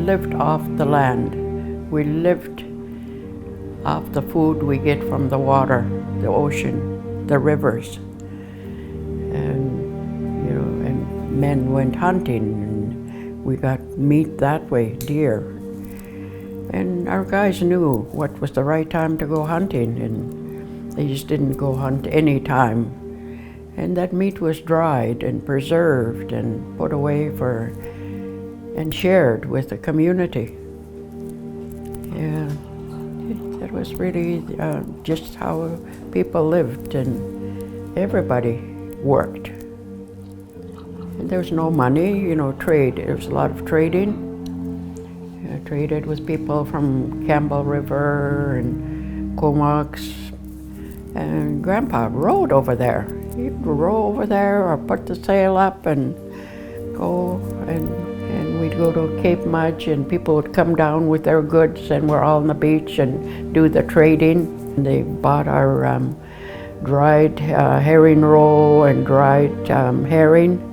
lived off the land. We lived off the food we get from the water, the ocean, the rivers. And, you know, and men went hunting and we got meat that way, deer. And our guys knew what was the right time to go hunting, and they just didn't go hunt any time. And that meat was dried and preserved and put away for, and shared with the community. Yeah, that was really just how people lived, and everybody worked. And there was no money, you know, trade. There was a lot of trading. I traded with people from Campbell River and Comox, and Grandpa rode over there. He'd row over there or put the sail up and go, and we'd go to Cape Mudge, and people would come down with their goods, and we're all on the beach and do the trading. And they bought our dried herring roe and dried herring.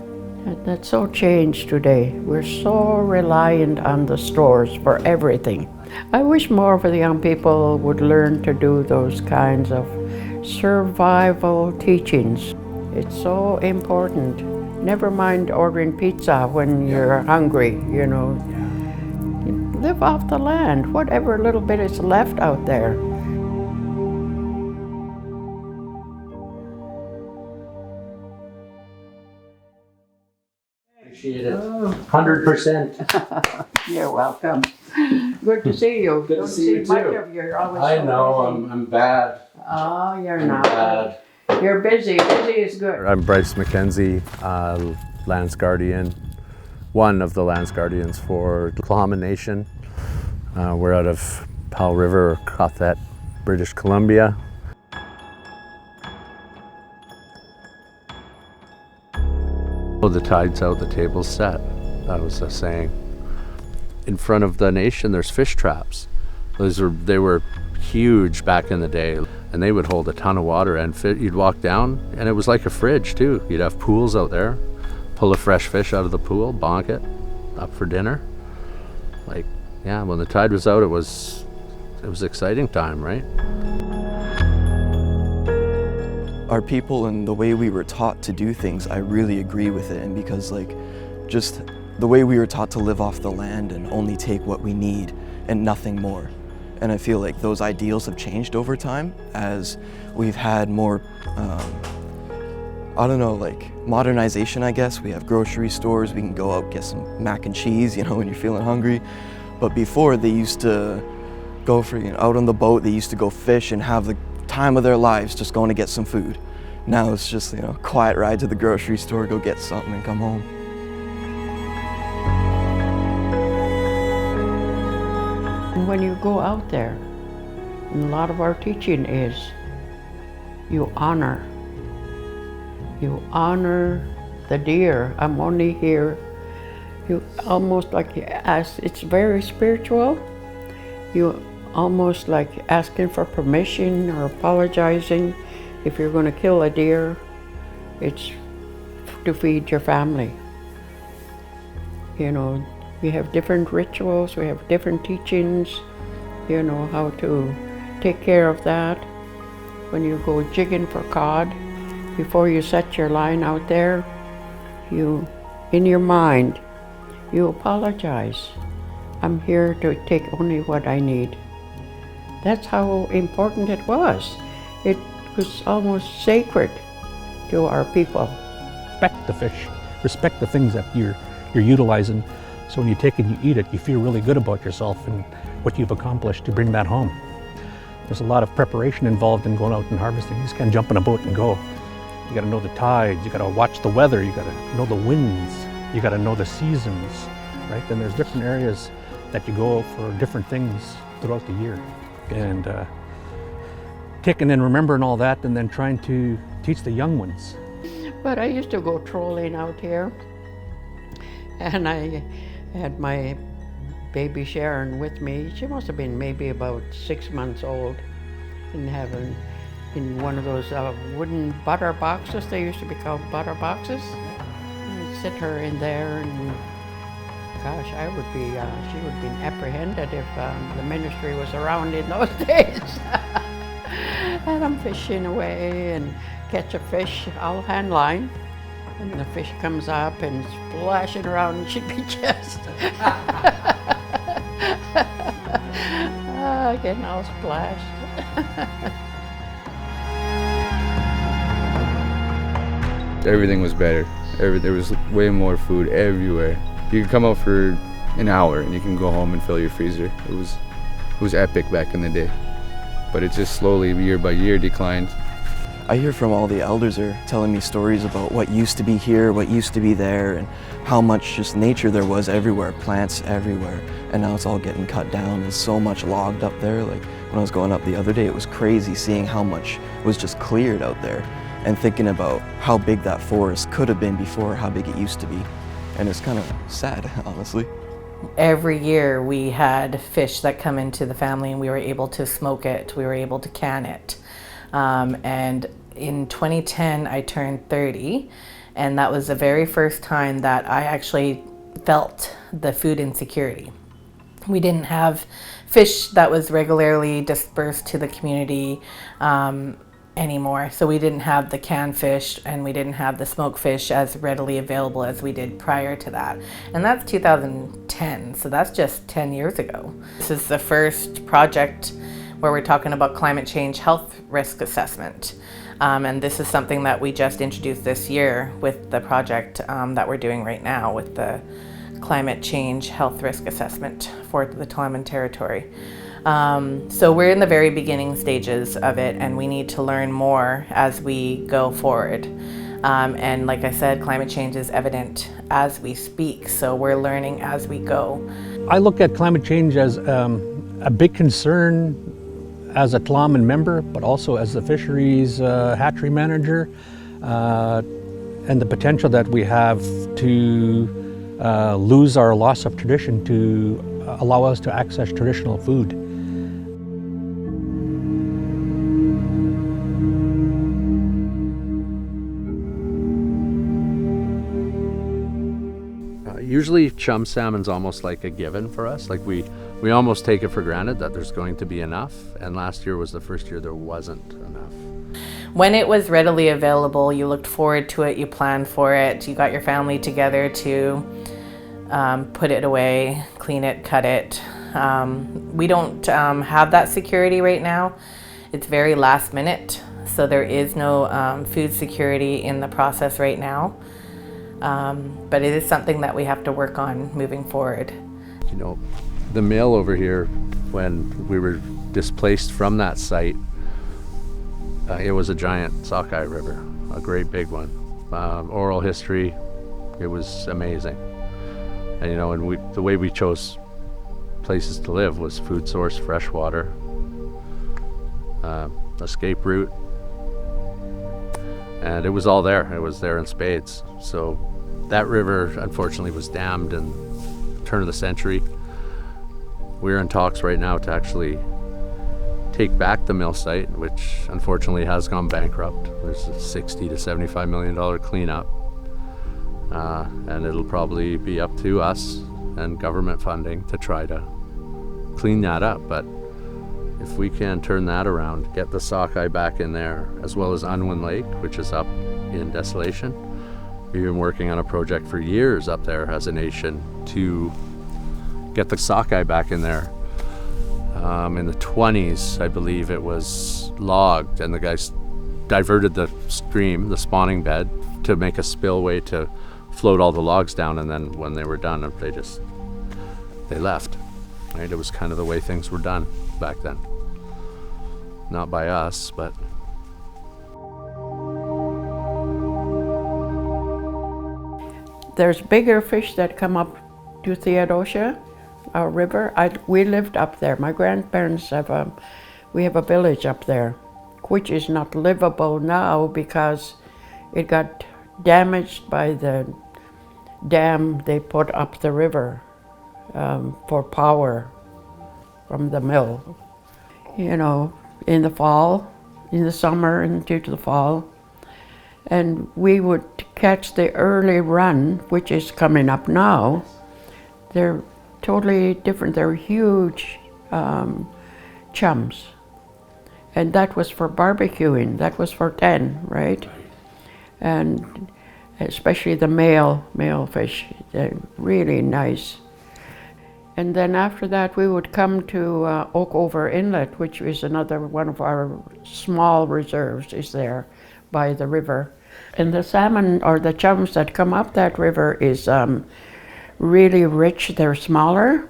That's so changed today. We're so reliant on the stores for everything. I wish more of the young people would learn to do those kinds of survival teachings. It's so important. Never mind ordering pizza when you're hungry, you know. Live off the land, whatever little bit is left out there. Appreciate it. 100%. You're welcome. Good to see you. Good to see you much too. of you. You're always I so know, busy. I'm bad. Oh, you're I'm not. bad. You're busy. Busy is good. I'm Bryce McKenzie, Lands Guardian, one of the Lands Guardians for the Tlaamin Nation. We're out of Powell River, Cothet, British Columbia. Oh, the tide's out, the table's set. That was a saying. In front of the nation, there's fish traps. They were huge back in the day, and they would hold a ton of water, and you'd walk down and it was like a fridge too. You'd have pools out there, pull a fresh fish out of the pool, bonk it up for dinner. Like, yeah, when the tide was out, it was exciting time, right? Our people and the way we were taught to do things, I really agree with it. And because just the way we were taught to live off the land and only take what we need and nothing more. And I feel like those ideals have changed over time as we've had more, I don't know, like modernization, I guess. We have grocery stores, we can go out, get some mac and cheese, you know, when you're feeling hungry. But before, they used to go for, you know, out on the boat, they used to go fish and have the time of their lives just going to get some food. Now it's just, you know, quiet ride to the grocery store, go get something and come home. And when you go out there, and a lot of our teaching is you honor the deer. I'm only here. You almost like ask, it's very spiritual. You almost like asking for permission or apologizing. If you're going to kill a deer, it's to feed your family. You know, we have different rituals, we have different teachings, you know, how to take care of that. When you go jigging for cod, before you set your line out there, you, in your mind, you apologize. I'm here to take only what I need. That's how important it was. It was almost sacred to our people. Respect the fish, respect the things that you're utilizing. So when you take it and you eat it, you feel really good about yourself and what you've accomplished to bring that home. There's a lot of preparation involved in going out and harvesting. You just can't jump in a boat and go. You gotta know the tides, you gotta watch the weather, you gotta know the winds, you gotta know the seasons, right? And there's different areas that you go for different things throughout the year. And taking and remembering all that and then trying to teach the young ones. But I used to go trolling out here, and I had my baby Sharon with me. She must have been maybe about 6 months old, and having in one of those wooden butter boxes. They used to be called butter boxes. And I'd sit her in there and gosh, she would be apprehended if the ministry was around in those days. And I'm fishing away and catch a fish, I'll hand line. And the fish comes up and splashing around and she'd be just getting all splashed. Everything was better. There was way more food everywhere. You could come out for an hour and you can go home and fill your freezer. It was epic back in the day. But it just slowly, year by year, declined. I hear from all the elders are telling me stories about what used to be here, what used to be there, and how much just nature there was everywhere, plants everywhere. And now it's all getting cut down and so much logged up there. Like when I was going up the other day, it was crazy seeing how much was just cleared out there and thinking about how big that forest could have been before, how big it used to be. And it's kind of sad, honestly. Every year we had fish that come into the family and we were able to smoke it, we were able to can it. And in 2010 I turned 30, and that was the very first time that I actually felt the food insecurity. We didn't have fish that was regularly dispersed to the community anymore. So we didn't have the canned fish and we didn't have the smoked fish as readily available as we did prior to that. And that's 2010, so that's just 10 years ago. This is the first project where we're talking about climate change health risk assessment. And this is something that we just introduced this year with the project that we're doing right now with the climate change health risk assessment for the Tlaamin territory. So we're in the very beginning stages of it, and we need to learn more as we go forward. And like I said, climate change is evident as we speak, so we're learning as we go. I look at climate change as a big concern as a Tlaamin member, but also as the fisheries hatchery manager, and the potential that we have to lose our loss of tradition to allow us to access traditional food. Usually chum salmon's almost like a given for us. Like we almost take it for granted that there's going to be enough, and last year was the first year there wasn't enough. When it was readily available, you looked forward to it, you planned for it, you got your family together to put it away, clean it, cut it. We don't have that security right now. It's very last minute, so there is no food security in the process right now. But it is something that we have to work on moving forward. You know, the mill over here, when we were displaced from that site, it was a giant sockeye river, a great big one. Oral history, it was amazing. And you know, and the way we chose places to live was food source, fresh water, escape route, and it was all there. It was there in spades. So that river, unfortunately, was dammed in the turn of the century. We're in talks right now to actually take back the mill site, which unfortunately has gone bankrupt. There's a $60 to $75 million cleanup, and it'll probably be up to us and government funding to try to clean that up. But if we can turn that around, get the sockeye back in there, as well as Unwin Lake, which is up in desolation. We've been working on a project for years up there as a nation to get the sockeye back in there. In the 20s, I believe it was logged, and the guys diverted the stream, the spawning bed, to make a spillway to float all the logs down, and then when they were done, they left. Right? It was kind of the way things were done back then. Not by us, but There's bigger fish that come up to Theodosia, our river. We lived up there. My grandparents we have a village up there, which is not livable now because it got damaged by the dam they put up the river for power from the mill. You know, in the fall, in the summer into the fall. And we would catch the early run, which is coming up now. They're totally different. They're huge chums. And that was for barbecuing. That was for 10, right? And especially the male fish, they're really nice. And then after that, we would come to Oakover Inlet, which is another one of our small reserves, is there by the river. And the salmon, or the chums that come up that river, is really rich. They're smaller,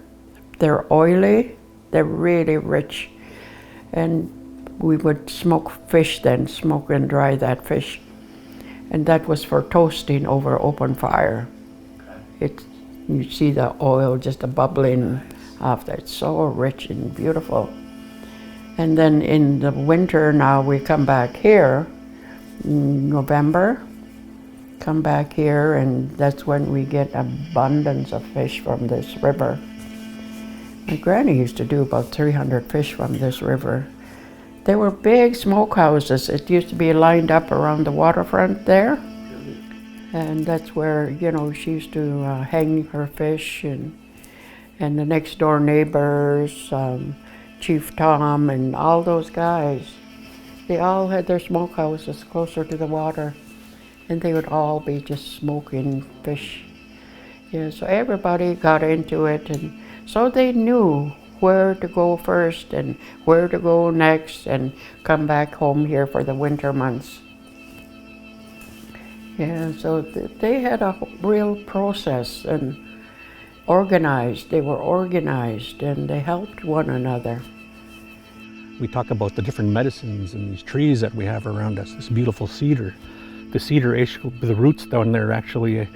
they're oily, they're really rich. And we would smoke fish then, smoke and dry that fish. And that was for toasting over open fire. You see the oil just bubbling off there. It's so rich and beautiful. And then in the winter now we come back here in November, come back here, and that's when we get abundance of fish from this river. My granny used to do about 300 fish from this river. They were big smokehouses. It used to be lined up around the waterfront there. And that's where, you know, she used to hang her fish, and the next door neighbors, Chief Tom and all those guys, they all had their smokehouses closer to the water, and they would all be just smoking fish. Yeah, so everybody got into it, and so they knew where to go first and where to go next and come back home here for the winter months. Yeah, so they had a real process and organized. They were organized and they helped one another. We talk about the different medicines and these trees that we have around us, this beautiful cedar. The cedar, the roots down there actually,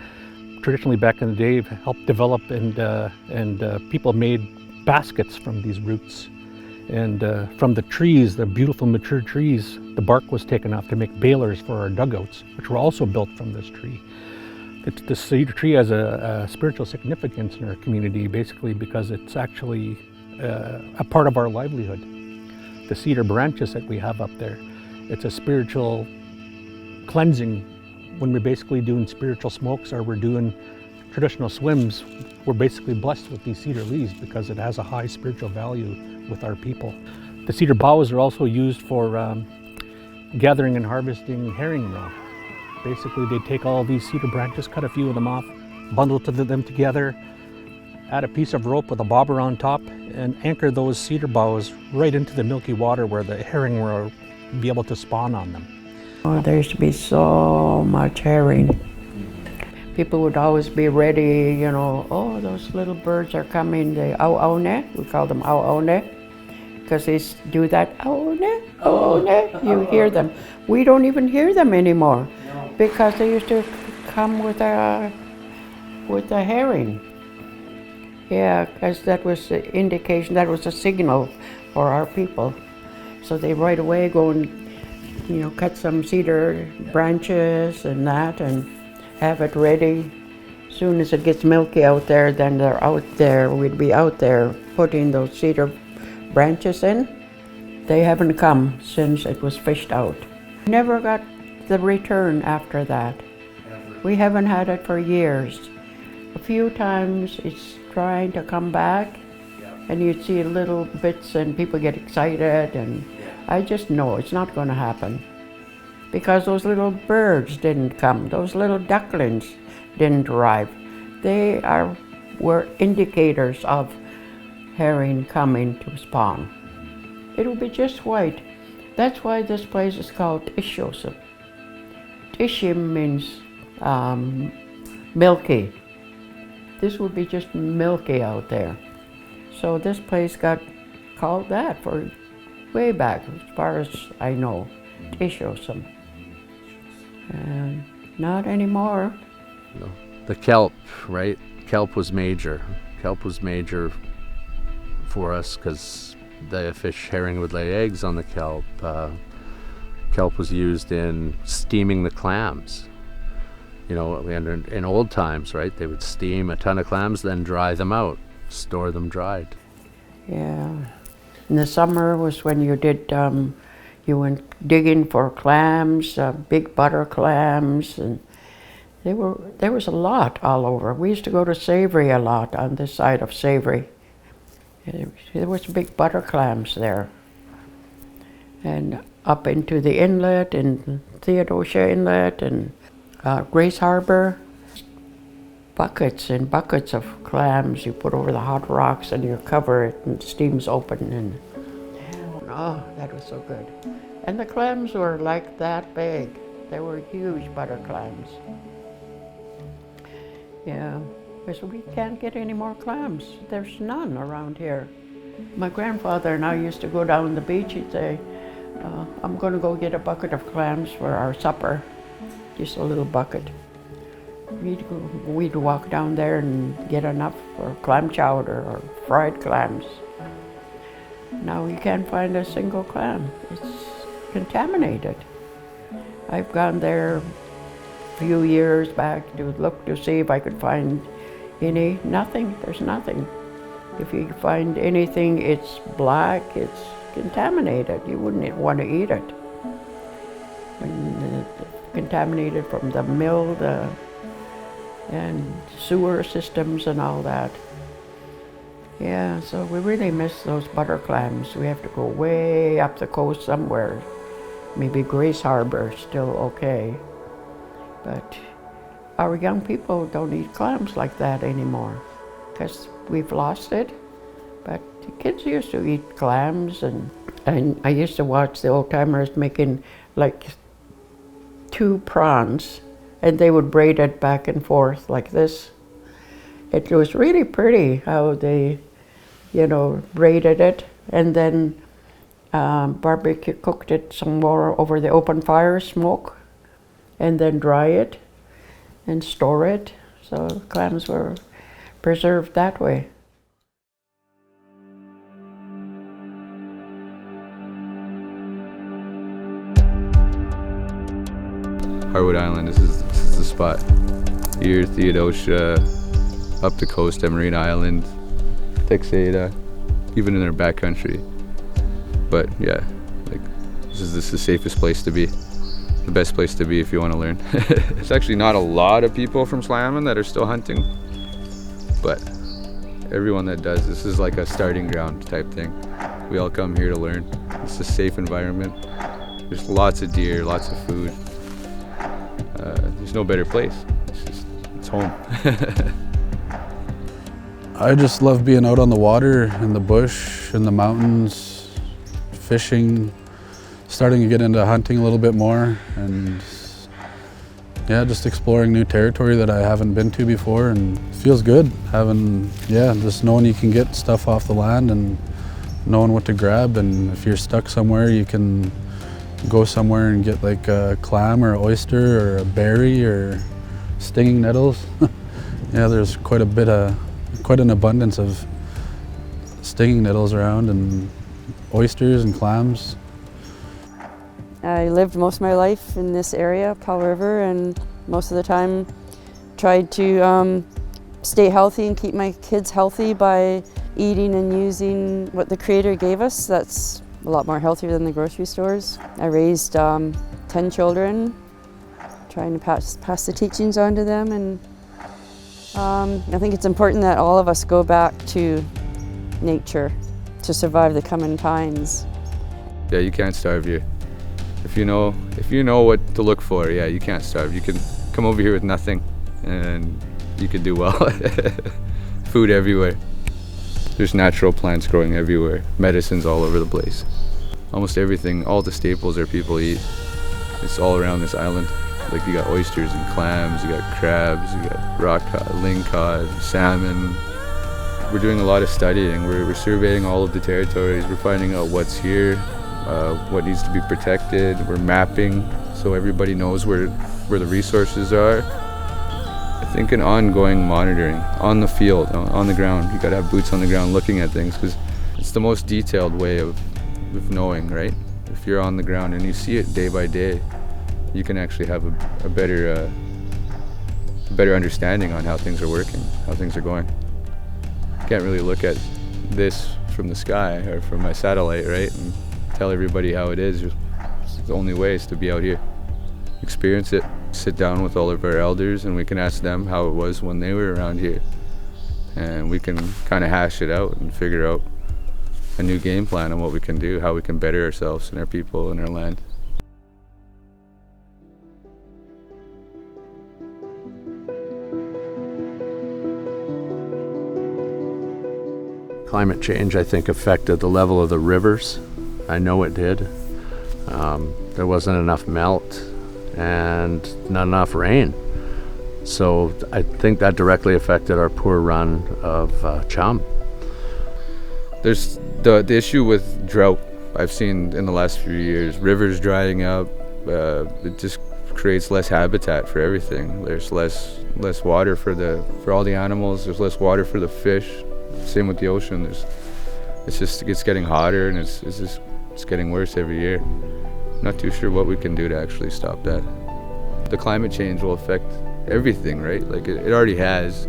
traditionally back in the day, helped develop, and people made baskets from these roots. And from the trees, the beautiful mature trees, the bark was taken off to make balers for our dugouts, which were also built from this tree. The cedar tree has a spiritual significance in our community, basically because it's actually a part of our livelihood. The cedar branches that we have up there, it's a spiritual cleansing. When we're basically doing spiritual smokes or we're doing traditional swims, we're basically blessed with these cedar leaves because it has a high spiritual value with our people. The cedar boughs are also used for gathering and harvesting herring roe. Basically, they take all these cedar branches, cut a few of them off, bundle them together, add a piece of rope with a bobber on top, and anchor those cedar boughs right into the milky water where the herring will be able to spawn on them. Oh, there used to be so much herring. People would always be ready, you know, oh, those little birds are coming, the auaune, we call them auaune, because they do that, auaune, auaune, you hear them. We don't even hear them anymore, because they used to come with a herring. Yeah, because that was the indication, that was a signal for our people. So they right away go and, you know, cut some cedar branches and that, and have it ready. As soon as it gets milky out there, then they're out there. We'd be out there putting those cedar branches in. They haven't come since it was fished out. Never got the return after that. We haven't had it for years. A few times it's trying to come back, and you'd see little bits and people get excited, and I just know it's not going to happen. Because those little birds didn't come, those little ducklings didn't arrive. They were indicators of herring coming to spawn. It'll be just white. That's why this place is called Tishosim. Tishim means milky. This would be just milky out there. So this place got called that for way back, as far as I know, Tishosim. Not anymore. No. The kelp, right? Kelp was major. Kelp was major for us because the herring would lay eggs on the kelp. Kelp was used in steaming the clams. You know, in old times, right? They would steam a ton of clams, then dry them out, store them dried. Yeah. In the summer was when you did, you went digging for clams, big butter clams, and There was a lot all over. We used to go to Savory a lot on this side of Savory. There was big butter clams there. And up into the inlet and Theodosia Inlet and Grace Harbor. Buckets and buckets of clams you put over the hot rocks and you cover it and steam's open and oh, that was so good. And the clams were like that big. They were huge butter clams. Yeah, because we can't get any more clams. There's none around here. My grandfather and I used to go down the beach. He'd say, I'm going to go get a bucket of clams for our supper. Just a little bucket. We'd walk down there and get enough for clam chowder or fried clams. Now you can't find a single clam. It's contaminated. I've gone there a few years back to look to see if I could find any. Nothing. There's nothing. If you find anything, it's black, it's contaminated. You wouldn't want to eat it. And contaminated from the mill, and sewer systems and all that. Yeah, so we really miss those butter clams. We have to go way up the coast somewhere. Maybe Grace Harbor, still okay. But our young people don't eat clams like that anymore because we've lost it. But the kids used to eat clams, and I used to watch the old timers making like 2 prawns, and they would braid it back and forth like this. It was really pretty how they, braided it, and then barbecue cooked it some more over the open fire smoke, and then dry it and store it. So clams were preserved that way. Harwood Island, this is the spot. Here, Theodosia, up the coast at Marina Island, Texada, even in our backcountry. But yeah, this is the safest place to be. The best place to be if you want to learn. It's actually not a lot of people from Tlaamin that are still hunting, but everyone that does, this is like a starting ground type thing. We all come here to learn. It's a safe environment. There's lots of deer, lots of food. There's no better place. It's home. I just love being out on the water, in the bush, in the mountains, fishing, starting to get into hunting a little bit more, and yeah, just exploring new territory that I haven't been to before, and it feels good just knowing you can get stuff off the land and knowing what to grab, and if you're stuck somewhere you can go somewhere and get like a clam or an oyster or a berry or stinging nettles. Yeah, there's quite an abundance of stinging nettles around, and oysters and clams. I lived most of my life in this area, Powell River, and most of the time tried to stay healthy and keep my kids healthy by eating and using what the Creator gave us. That's a lot more healthier than the grocery stores. I raised 10 children, trying to pass the teachings on to them, and I think it's important that all of us go back to nature to survive the coming times. Yeah, you can't starve here. If you know what to look for, yeah, you can't starve. You can come over here with nothing and you can do well. Food everywhere. There's natural plants growing everywhere. Medicines all over the place. Almost everything, all the staples that people eat, it's all around this island. Like you got oysters and clams, you got crabs, you got rock cod, lingcod, salmon. We're doing a lot of studying. We're surveying all of the territories. We're finding out what's here, what needs to be protected. We're mapping so everybody knows where the resources are. I think an ongoing monitoring on the field, on the ground. You gotta have boots on the ground looking at things, because it's the most detailed way of knowing, right? If you're on the ground and you see it day by day, you can actually have a better understanding on how things are working, how things are going. You can't really look at this from the sky or from my satellite, right, and tell everybody how it is. The only way is to be out here, experience it, sit down with all of our elders, and we can ask them how it was when they were around here. And we can kind of hash it out and figure out a new game plan on what we can do, how we can better ourselves and our people and our land. Climate change, I think, affected the level of the rivers. I know it did. There wasn't enough melt and not enough rain. So I think that directly affected our poor run of chum. There's the issue with drought I've seen in the last few years. Rivers drying up, it just creates less habitat for everything. There's less water for all the animals. There's less water for the fish. Same with the ocean. It's getting hotter, and it's getting worse every year. Not too sure what we can do to actually stop that. The climate change will affect everything, right? Like it already has.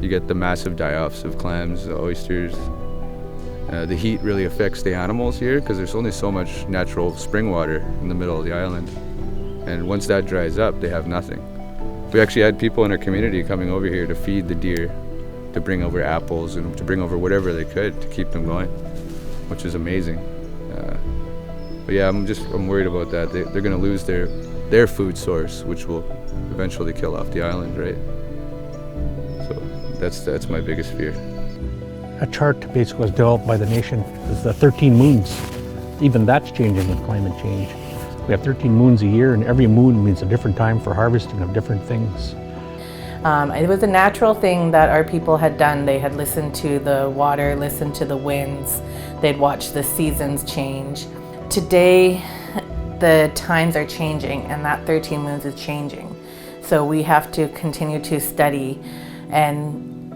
You get the massive die-offs of clams, oysters. The heat really affects the animals here because there's only so much natural spring water in the middle of the island. And once that dries up, they have nothing. We actually had people in our community coming over here to feed the deer, to bring over apples and to bring over whatever they could to keep them going, which is amazing. But yeah, I'm worried about that. They're going to lose their food source, which will eventually kill off the island, right? So that's my biggest fear. A chart basically was developed by the nation is the 13 moons. Even that's changing with climate change. We have 13 moons a year, and every moon means a different time for harvesting of different things. It was a natural thing that our people had done. They had listened to the water, listened to the winds. They'd watched the seasons change. Today, the times are changing, and that 13 moons is changing. So we have to continue to study and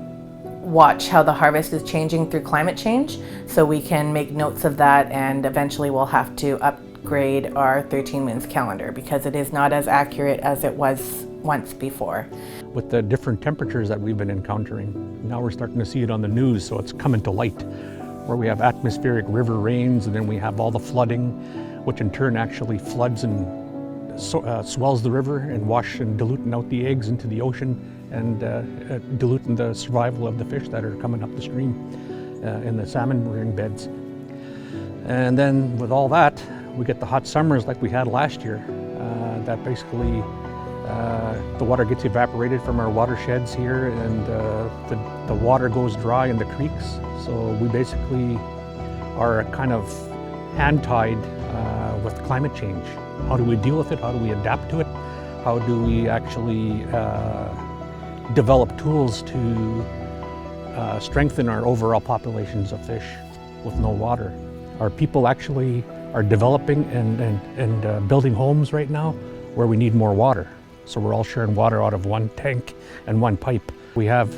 watch how the harvest is changing through climate change, so we can make notes of that, and eventually we'll have to upgrade our 13 moons calendar because it is not as accurate as it was once before. With the different temperatures that we've been encountering, now we're starting to see it on the news, so it's coming to light, where we have atmospheric river rains, and then we have all the flooding, which in turn actually floods and swells the river and diluting out the eggs into the ocean, and diluting the survival of the fish that are coming up the stream in the salmon rearing beds. And then with all that, we get the hot summers like we had last year, that basically the water gets evaporated from our watersheds here, and the water goes dry in the creeks. So we basically are kind of hand-tied with climate change. How do we deal with it? How do we adapt to it? How do we actually develop tools to strengthen our overall populations of fish with no water? Our people actually are developing and building homes right now where we need more water. So we're all sharing water out of one tank and one pipe. We have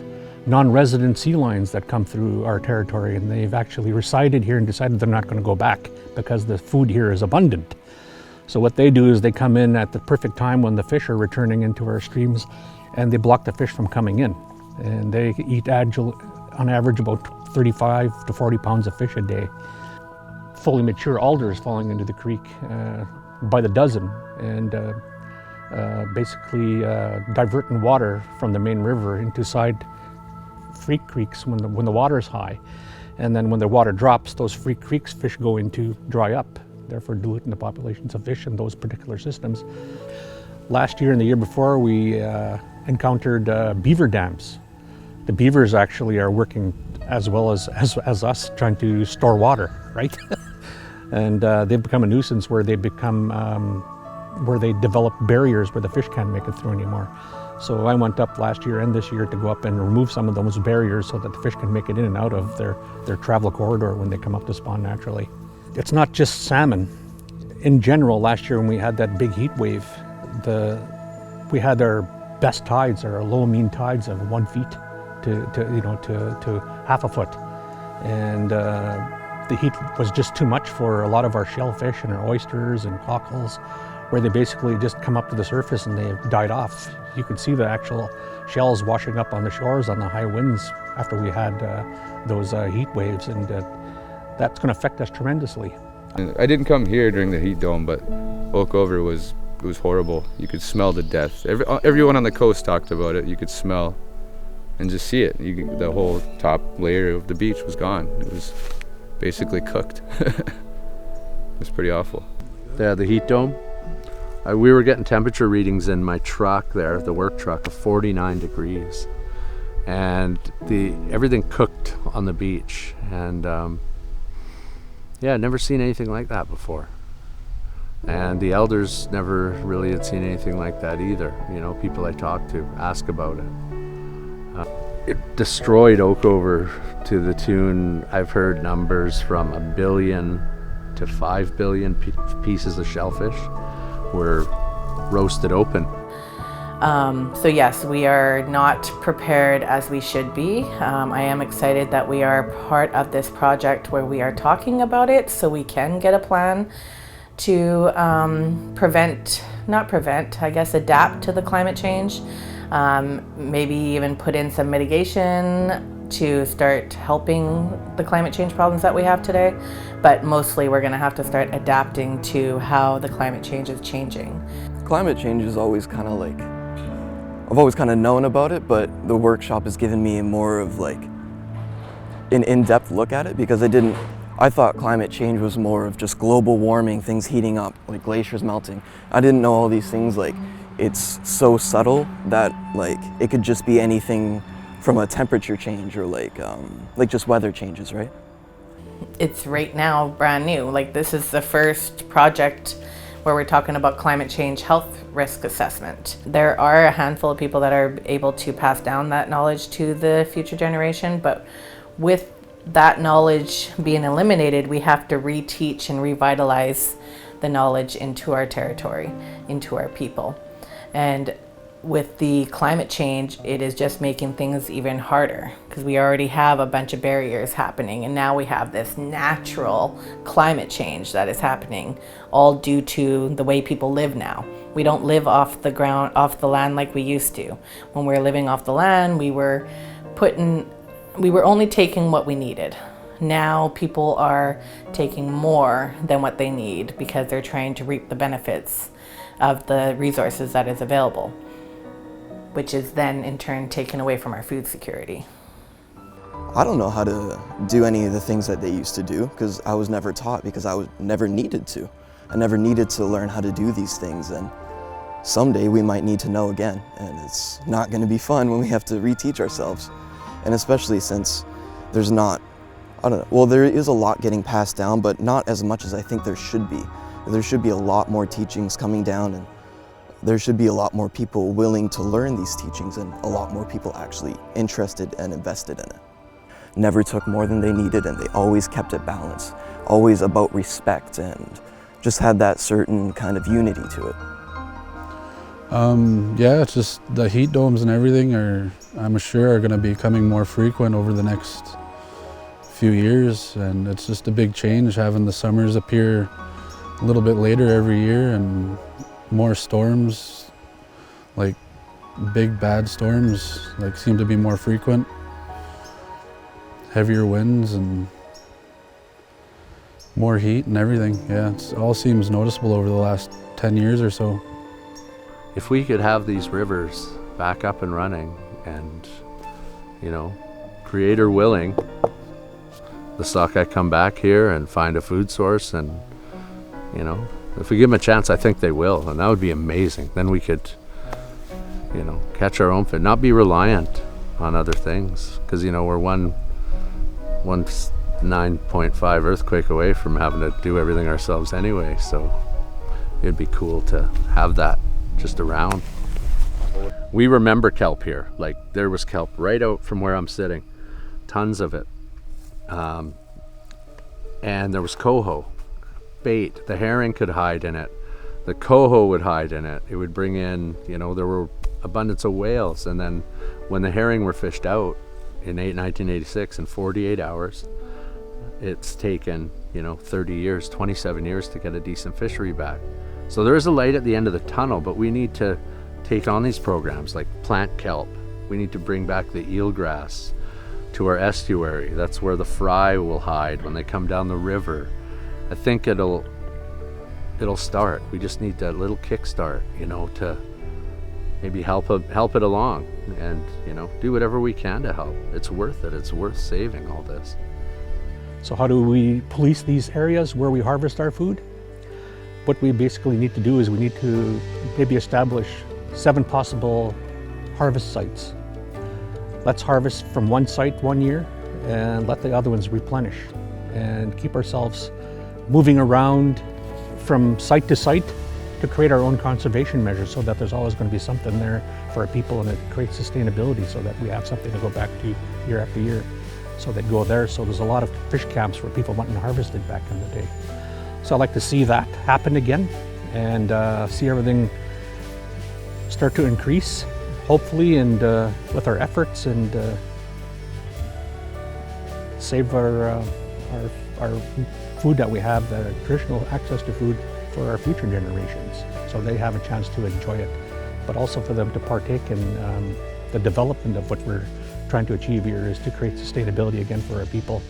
non-resident sea lions that come through our territory, and they've actually resided here and decided they're not going to go back because the food here is abundant. So what they do is they come in at the perfect time when the fish are returning into our streams, and they block the fish from coming in. And they eat on average about 35 to 40 pounds of fish a day. Fully mature alders falling into the creek by the dozen, and basically diverting water from the main river into side freak creeks when the water is high. And then when the water drops, those freak creeks fish go into dry up, therefore diluting the populations of fish in those particular systems. Last year and the year before, we encountered beaver dams. The beavers actually are working as well as us, trying to store water, right? And they've become a nuisance where they develop barriers where the fish can't make it through anymore. So I went up last year and this year to go up and remove some of those barriers so that the fish can make it in and out of their travel corridor when they come up to spawn naturally. It's not just salmon. In general, last year when we had that big heat wave, we had our best tides, our low mean tides of 1 feet to half a foot. And the heat was just too much for a lot of our shellfish and our oysters and cockles, where they basically just come up to the surface and they died off. You could see the actual shells washing up on the shores on the high winds after we had those heat waves, and that's going to affect us tremendously. I didn't come here during the heat dome, but Oak Over was was horrible. You could smell the death. Everyone on the coast talked about it. You could smell and just see it. The whole top layer of the beach was gone. It was basically cooked. It was pretty awful. Yeah, the heat dome. We were getting temperature readings in my truck there, the work truck, of 49 degrees. And everything cooked on the beach. And yeah, I'd never seen anything like that before. And the elders never really had seen anything like that either. You know, people I talked to ask about it. It destroyed Oakover to the tune, I've heard numbers from 1 billion to 5 billion pieces of shellfish were roasted open. So yes, we are not prepared as we should be. I am excited that we are part of this project where we are talking about it so we can get a plan to adapt to the climate change. Maybe even put in some mitigation to start helping the climate change problems that we have today. But mostly we're gonna have to start adapting to how the climate change is changing. Climate change is always kind of like, I've always kind of known about it, but the workshop has given me more of like an in-depth look at it, because I thought climate change was more of just global warming, things heating up, like glaciers melting. I didn't know all these things, like it's so subtle that like it could just be anything from a temperature change or like just weather changes, right? It's right now brand new. Like this is the first project where we're talking about climate change health risk assessment. There are a handful of people that are able to pass down that knowledge to the future generation, but with that knowledge being eliminated, we have to reteach and revitalize the knowledge into our territory, into our people. And with the climate change, it is just making things even harder because we already have a bunch of barriers happening, and now we have this natural climate change that is happening, all due to the way people live now. We don't live off the ground, off the land like we used to. When we were living off the land, we were only taking what we needed. Now people are taking more than what they need because they're trying to reap the benefits of the resources that is available, which is then in turn taken away from our food security. I don't know how to do any of the things that they used to do because I was never taught, because I was never needed to. I never needed to learn how to do these things, and someday we might need to know again, and it's not going to be fun when we have to reteach ourselves. And especially since there's not, there is a lot getting passed down, but not as much as I think there should be. There should be a lot more teachings coming down, and there should be a lot more people willing to learn these teachings, and a lot more people actually interested and invested in it. Never took more than they needed, and they always kept it balanced, always about respect, and just had that certain kind of unity to it. Yeah, it's just the heat domes and everything I'm sure are going to be becoming more frequent over the next few years, and it's just a big change having the summers appear a little bit later every year, and more storms, like big bad storms, like seem to be more frequent. Heavier winds and more heat and everything. Yeah, it all seems noticeable over the last 10 years or so. If we could have these rivers back up and running and, you know, creator willing, the Sockeye come back here and find a food source, and, you know, if we give them a chance, I think they will, and that would be amazing. Then we could, you know, catch our own food, not be reliant on other things, because, you know, we're one 9.5 earthquake away from having to do everything ourselves anyway, so it'd be cool to have that just around. We remember kelp here. Like, there was kelp right out from where I'm sitting, tons of it, and there was coho bait. The herring could hide in it, the coho would hide in it. It would bring in, you know, there were abundance of whales, and then when the herring were fished out in 1986 in 48 hours, it's taken, you know, 30 years, 27 years to get a decent fishery back. So there is a light at the end of the tunnel, but we need to take on these programs like plant kelp. We need to bring back the eelgrass to our estuary. That's where the fry will hide when they come down the river. I think it'll it'll start. We just need that little kickstart, you know, to maybe help it along, and, you know, do whatever we can to help. It's worth it. It's worth saving all this. So how do we police these areas where we harvest our food? What we basically need to do is we need to maybe establish 7 possible harvest sites. Let's harvest from one site one year and let the other ones replenish, and keep ourselves moving around from site to site to create our own conservation measures, so that there's always going to be something there for our people, and it creates sustainability so that we have something to go back to year after year. So they'd go there. So there's a lot of fish camps where people went and harvested back in the day. So I'd like to see that happen again, and see everything start to increase, hopefully, and with our efforts, and save our food that we have, the traditional access to food for our future generations, so they have a chance to enjoy it, but also for them to partake in the development of what we're trying to achieve here, is to create sustainability again for our people,